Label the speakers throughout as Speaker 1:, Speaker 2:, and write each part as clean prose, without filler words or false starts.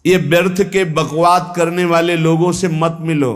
Speaker 1: ये व्यर्थ के बकवाद करने वाले लोगों से मत मिलो,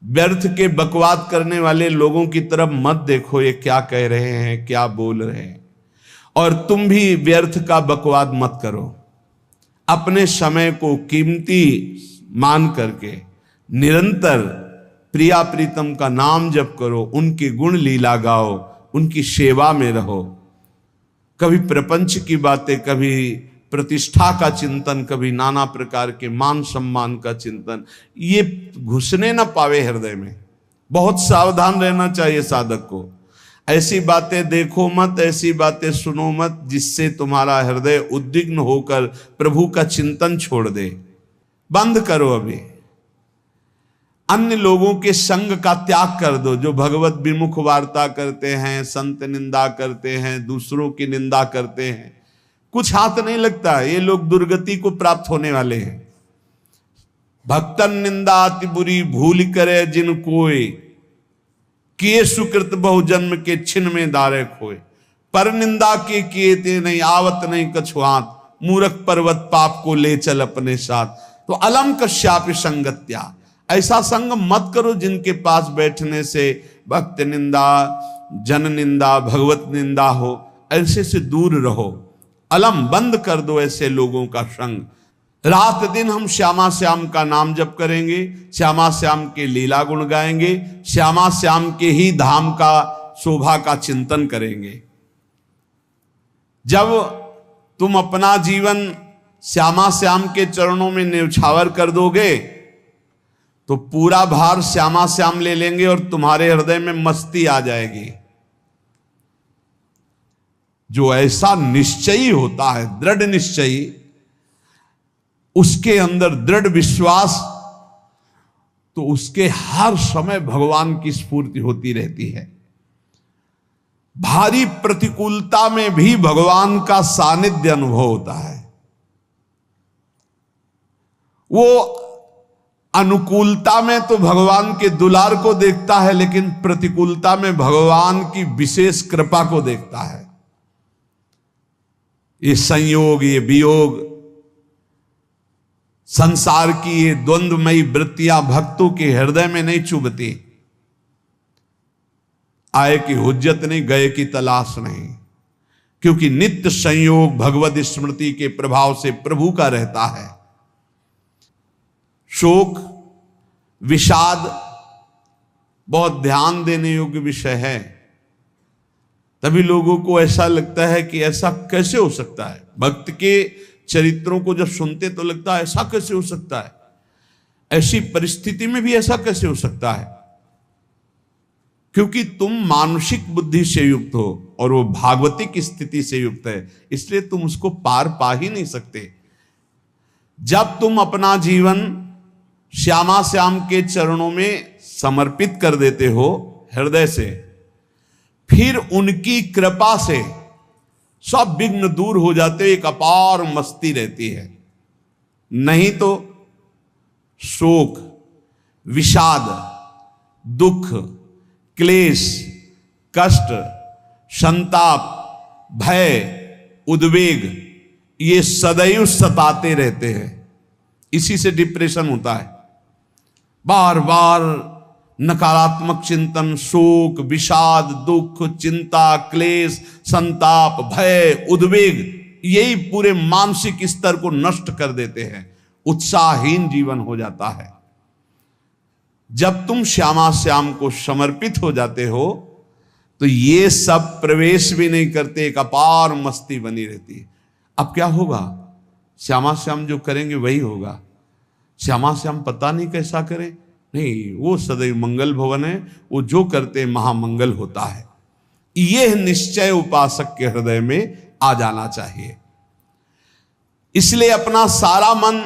Speaker 1: व्यर्थ के बकवाद करने वाले लोगों की तरफ मत देखो, ये क्या कह रहे हैं, क्या बोल रहे हैं। और तुम भी व्यर्थ का बकवाद मत करो। अपने समय को कीमती मान करके निरंतर प्रिया प्रीतम का नाम जप करो, उनके गुण लीला गाओ, उनकी सेवा में रहो। कभी प्रपंच की बातें, कभी प्रतिष्ठा का चिंतन, कभी नाना प्रकार के मान सम्मान का चिंतन, ये घुसने ना पावे हृदय में। बहुत सावधान रहना चाहिए साधक को। ऐसी बातें देखो मत, ऐसी बातें सुनो मत जिससे तुम्हारा हृदय उद्विग्न होकर प्रभु का चिंतन छोड़ दे। बंद करो अभी। अन्य लोगों के संग का त्याग कर दो, जो भगवत विमुख वार्ता करते हैं, संत निंदा करते हैं, दूसरों की निंदा करते हैं। कुछ हाथ नहीं लगता, ये लोग दुर्गति को प्राप्त होने वाले हैं। भक्तन निंदा अति बुरी भूल करे जिन कोय, किए सुकृत बहु जन्म के छिन में दारे खोए। पर निंदा के किए ते नहीं, आवत नहीं कछुआत, मूर्ख पर्वत पाप को ले चल अपने साथ। तो अलम कश्यापि संगत्या, ऐसा संग मत करो जिनके पास बैठने से भक्त निंदा, जन निंदा, भगवत निंदा हो। ऐसे से दूर रहो। अलम, बंद कर दो ऐसे लोगों का संग। रात दिन हम श्यामा श्याम का नाम जप करेंगे, श्यामा श्याम के लीला गुण गाएंगे, श्यामा श्याम के ही धाम का शोभा का चिंतन करेंगे। जब तुम अपना जीवन श्यामा श्याम के चरणों में न्यौछावर कर दोगे तो पूरा भार श्यामा श्याम ले लेंगे और तुम्हारे हृदय में मस्ती आ जाएगी। जो ऐसा निश्चयी होता है, दृढ़ निश्चयी, उसके अंदर दृढ़ विश्वास, तो उसके हर समय भगवान की स्फूर्ति होती रहती है। भारी प्रतिकूलता में भी भगवान का सानिध्य अनुभव होता है। वो अनुकूलता में तो भगवान के दुलार को देखता है, लेकिन प्रतिकूलता में भगवान की विशेष कृपा को देखता है। ये संयोग, ये वियोग, संसार की ये द्वंद्वमयी वृत्तियां भक्तों के हृदय में नहीं चुभती। आए की हुज्जत नहीं, गए की तलाश नहीं, क्योंकि नित्य संयोग भगवत स्मृति के प्रभाव से प्रभु का रहता है। शोक, विषाद बहुत ध्यान देने योग्य विषय है। तभी लोगों को ऐसा लगता है कि ऐसा कैसे हो सकता है। भक्त के चरित्रों को जब सुनते तो लगता है ऐसा कैसे हो सकता है, ऐसी परिस्थिति में भी ऐसा कैसे हो सकता है। क्योंकि तुम मानसिक बुद्धि से युक्त हो और वो भागवतिक स्थिति से युक्त है, इसलिए तुम उसको पार पा ही नहीं सकते। जब तुम अपना जीवन श्यामा श्याम के चरणों में समर्पित कर देते हो हृदय से, फिर उनकी कृपा से सब विघ्न दूर हो जाते, एक अपार मस्ती रहती है। नहीं तो शोक, विषाद, दुख, क्लेश, कष्ट, संताप, भय, उद्वेग, ये सदैव सताते रहते हैं। इसी से डिप्रेशन होता है। बार बार नकारात्मक चिंतन, शोक, विषाद, दुख, चिंता, क्लेश, संताप, भय, उद्वेग, यही पूरे मानसिक स्तर को नष्ट कर देते हैं। उत्साहहीन जीवन हो जाता है। जब तुम श्यामा श्याम को समर्पित हो जाते हो तो ये सब प्रवेश भी नहीं करते, एक अपार मस्ती बनी रहती है। अब क्या होगा? श्यामा श्याम जो करेंगे वही होगा। श्यामा श्याम पता नहीं कैसा करें, नहीं, वो सदैव मंगल भवन है, वो जो करते महामंगल होता है। यह निश्चय उपासक के हृदय में आ जाना चाहिए। इसलिए अपना सारा मन,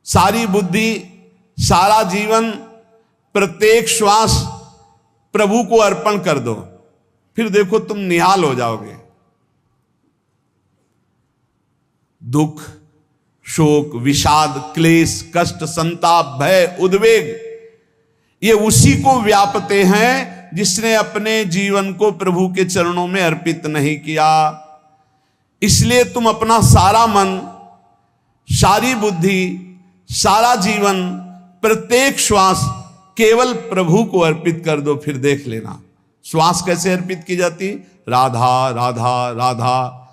Speaker 1: सारी बुद्धि, सारा जीवन, प्रत्येक श्वास प्रभु को अर्पण कर दो, फिर देखो तुम निहाल हो जाओगे। दुख, शोक, विषाद, क्लेश, कष्ट, संताप, भय, उद्वेग, ये उसी को व्यापते हैं जिसने अपने जीवन को प्रभु के चरणों में अर्पित नहीं किया। इसलिए तुम अपना सारा मन सारी बुद्धि, सारा जीवन, प्रत्येक श्वास केवल प्रभु को अर्पित कर दो, फिर देख लेना श्वास कैसे अर्पित की जाती, राधा राधा राधा।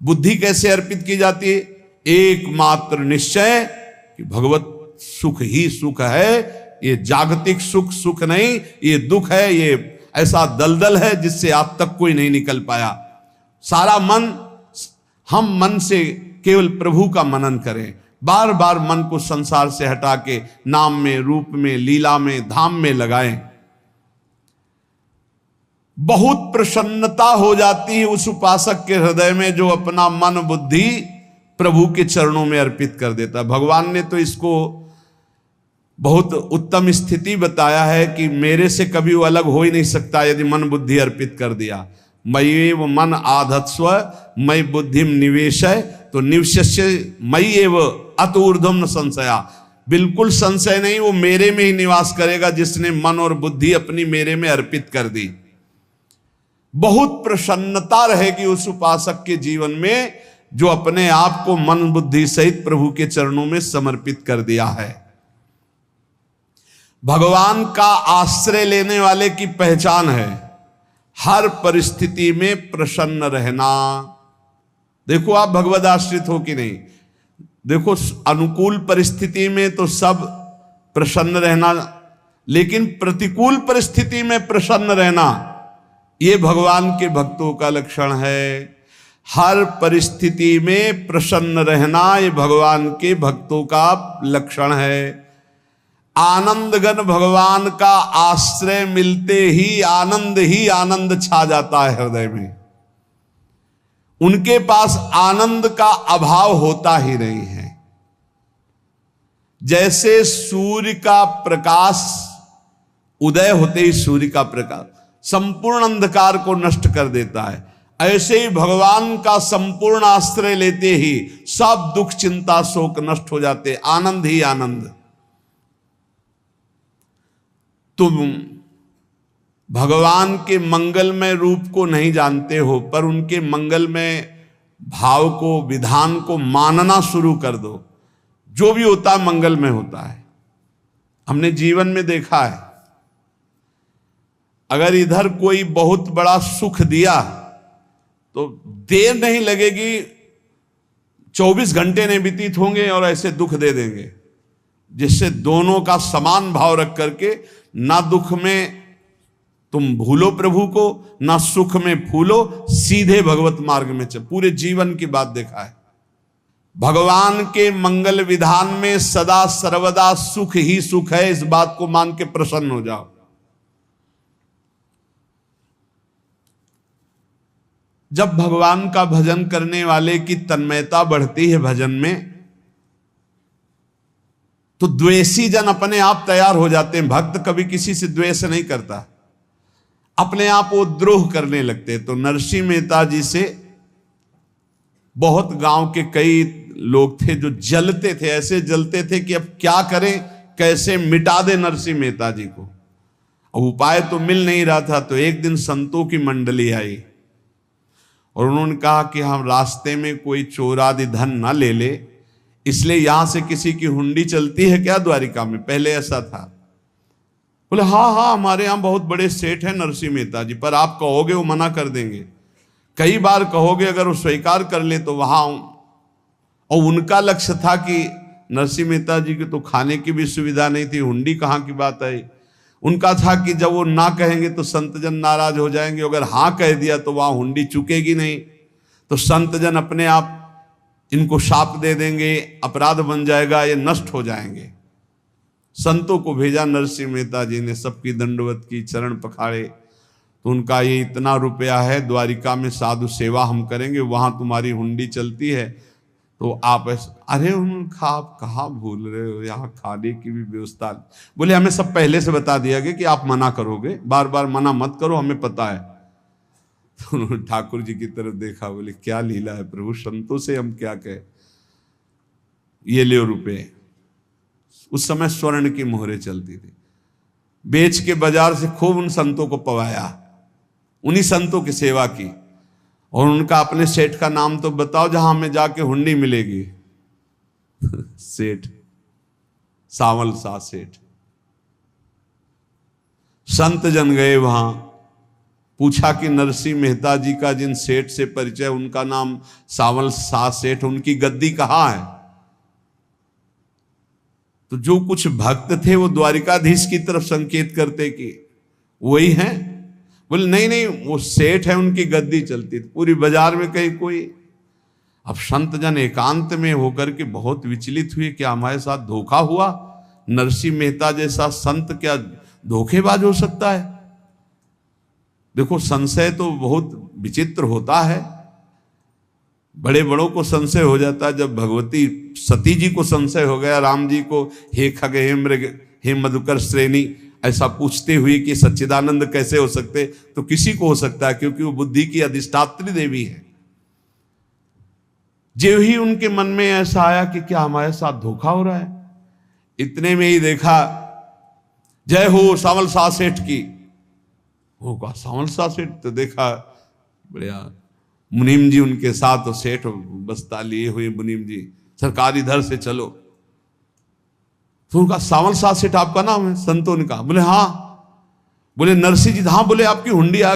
Speaker 1: बुद्धि कैसे अर्पित की जाती है, एकमात्र निश्चय कि भगवत सुख ही सुख है, ये जागतिक सुख सुख नहीं, ये दुख है, ये ऐसा दलदल है जिससे आज तक कोई नहीं निकल पाया। सारा मन, हम मन से केवल प्रभु का मनन करें, बार बार मन को संसार से हटा के नाम में, रूप में, लीला में, धाम में लगाएं। बहुत प्रसन्नता हो जाती है उस उपासक के हृदय में जो अपना मन बुद्धि प्रभु के चरणों में अर्पित कर देता है। भगवान ने तो इसको बहुत उत्तम स्थिति बताया है कि मेरे से कभी वो अलग हो ही नहीं सकता यदि मन बुद्धि अर्पित कर दिया। मय्येव मन आधत्स्व मयि बुद्धिम निवेशय, तो निवश्य मय्येव अत ऊर्ध्वं न संशया, बिल्कुल संशय नहीं, वो मेरे में ही निवास करेगा जिसने मन और बुद्धि अपनी मेरे में अर्पित कर दी। बहुत प्रसन्नता रहेगी उस उपासक के जीवन में जो अपने आप को मन बुद्धि सहित प्रभु के चरणों में समर्पित कर दिया है। भगवान का आश्रय लेने वाले की पहचान है हर परिस्थिति में प्रसन्न रहना। देखो आप भगवद आश्रित हो कि नहीं, देखो अनुकूल परिस्थिति में तो सब प्रसन्न रहना, लेकिन प्रतिकूल परिस्थिति में प्रसन्न रहना ये भगवान के भक्तों का लक्षण है। हर परिस्थिति में प्रसन्न रहना ये भगवान के भक्तों का लक्षण है। आनंदगन भगवान का आश्रय मिलते ही आनंद छा जाता है हृदय में। उनके पास आनंद का अभाव होता ही नहीं है। जैसे सूर्य का प्रकाश उदय होते ही सूर्य का प्रकाश संपूर्ण अंधकार को नष्ट कर देता है, ऐसे ही भगवान का संपूर्ण आश्रय लेते ही सब दुख चिंता शोक नष्ट हो जाते, आनंद ही आनंद। तुम भगवान के मंगलमय रूप को नहीं जानते हो, पर उनके मंगलमय भाव को, विधान को मानना शुरू कर दो। जो भी होता है मंगलमय होता है। हमने जीवन में देखा है, अगर इधर कोई बहुत बड़ा सुख दिया तो देर नहीं लगेगी, 24 घंटे नहीं व्यतीत होंगे और ऐसे दुख दे देंगे, जिससे दोनों का समान भाव रख करके ना दुख में तुम भूलो प्रभु को, ना सुख में फूलो, सीधे भगवत मार्ग में चल। पूरे जीवन की बात देखा है, भगवान के मंगल विधान में सदा सर्वदा सुख ही सुख है, इस बात को मान के प्रसन्न हो जाओ। जब भगवान का भजन करने वाले की तन्मयता बढ़ती है भजन में, तो द्वेषी जन अपने आप तैयार हो जाते हैं। भक्त कभी किसी से द्वेष नहीं करता, अपने आप वो द्रोह करने लगते। तो नरसिंह मेहता जी से बहुत गांव के कई लोग थे जो जलते थे, ऐसे जलते थे कि अब क्या करें, कैसे मिटा दे नरसिंह मेहता जी को। अब उपाय तो मिल नहीं रहा था। तो एक दिन संतों की मंडली आई और उन्होंने कहा कि हम रास्ते में कोई चोर आदि धन ना ले ले, इसलिए यहां से किसी की हुंडी चलती है क्या द्वारिका में? पहले ऐसा था। बोले हाँ हमारे यहां बहुत बड़े सेठ हैं नरसिंह मेहता जी, पर आप कहोगे वो मना कर देंगे। कई बार कहोगे, अगर वो स्वीकार कर ले तो वहां। और उनका लक्ष्य था कि नरसिंह मेहता जी की तो खाने की भी सुविधा नहीं थी, हुंडी कहाँ की बात आई। उनका था कि जब वो ना कहेंगे तो संतजन नाराज हो जाएंगे, अगर हाँ कह दिया तो वहां हुंडी चुकेगी नहीं, तो संतजन अपने आप इनको शाप दे देंगे, अपराध बन जाएगा, ये नष्ट हो जाएंगे। संतों को भेजा नरसिंह मेहता जी ने, सबकी दंडवत की, चरण पखाड़े। तो उनका ये इतना रुपया है, द्वारिका में साधु सेवा हम करेंगे, वहां तुम्हारी हुंडी चलती है, तो आप अरे उनका आप कहाँ भूल रहे हो, यहाँ खाने की भी व्यवस्था। बोले हमें सब पहले से बता दिया गया कि आप मना करोगे, बार बार मना मत करो, हमें पता है। तो उन्होंने ठाकुर जी की तरफ देखा, बोले क्या लीला है प्रभु, संतों से हम क्या कहें, ये ले रुपए। उस समय स्वर्ण की मोहरें चलती थी, बेच के बाजार से खूब उन संतों को पवाया, उन्हीं संतों की सेवा की। और उनका अपने सेठ का नाम तो बताओ जहां हमें जाके हुंडी मिलेगी। सेठ, सावल शाह सेठ। संत जन गए वहां, पूछा कि नरसिंह मेहता जी का जिन सेठ से परिचय, उनका नाम सावल शाह सेठ, उनकी गद्दी कहाँ है? तो जो कुछ भक्त थे वो द्वारिकाधीश की तरफ संकेत करते कि वही हैं। बोले नहीं नहीं, वो सेठ है, उनकी गद्दी चलती थी। पूरी बाजार में कहीं कोई। अब संत जन एकांत में होकर के बहुत विचलित हुए, क्या हमारे साथ धोखा हुआ? नरसिंह मेहता जैसा संत क्या धोखेबाज हो सकता है? देखो, संशय तो बहुत विचित्र होता है। बड़े बड़ों को संशय हो जाता है। जब भगवती सती जी को संशय हो गया, राम जी को, हे खग हे मृग हे मधुकर श्रेणी, ऐसा पूछते हुए कि सच्चिदानंद कैसे हो सकते, तो किसी को हो सकता है, क्योंकि वो बुद्धि की अधिष्ठात्री देवी है। जो ही उनके मन में ऐसा आया कि क्या हमारे साथ धोखा हो रहा है, इतने में ही देखा जय हो सावल शाह सेठ की। होगा सावल शाह सेठ, तो देखा बढ़िया मुनीम जी उनके साथ, और सेठ बस्ता लिए हुए मुनीम जी, सरकार इधर से चलो। तो उनका सावल शाह सेठ आपका नाम है? संतों ने कहा। बोले हाँ। बोले नरसिंह जी, हाँ। बोले आपकी हुंडी आ